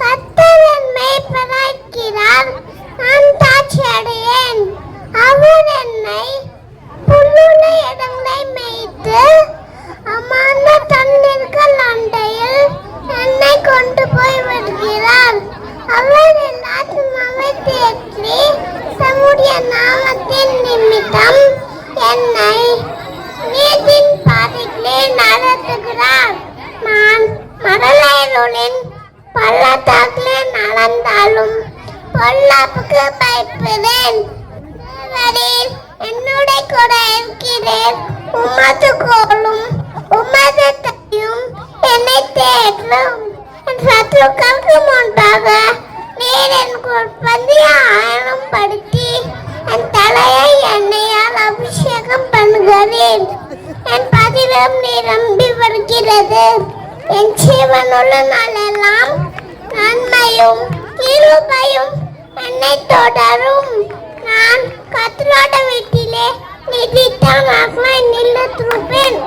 கர்த்தர் என் மேய்ப்பராயிருக்கிறார், நான் தாழ்ச்சி அடையேன். அவர் என்னை புல்லுள்ள இடங்களை மேய்த்து அமர்ந்த தண்ணீர்கள் அண்டையில் என்னை கொண்டு போய் விடுகிறார். அவர் என் ஆத்துமாவை தேற்றி தம்முடைய நாமத்தின் நிமித்தம் என்னை நீதின் பாதையிலே நடத்துகிறார். நான் மரணயிருளின் பள்ளத்தாக்கிலே நடந்தாலும் பொல்லாப்புக்கு பயப்படேன். தேவரீர் என்னுடைய கூட இருக்கிறேன். உமது கோலும் உமது தையும் என்னை தேற்றும். என் சத்துருக்களுக்கு முன்பாக நீர் என் பந்திய ஆயனப்படுத்தி என் தலையை எண்ணெயால் அபிஷேகம் பண்ணுகிறேன். என் பதிலும் நிரம்பி வருகிறது. என் ஜீவனுள்ள நாளெல்லாம் நன்மையும் கிருபையும் என்னை தொடரும். நான் கர்த்தருடைய வீட்டிலே நித்தியமாக நிலைத்திருப்பேன்.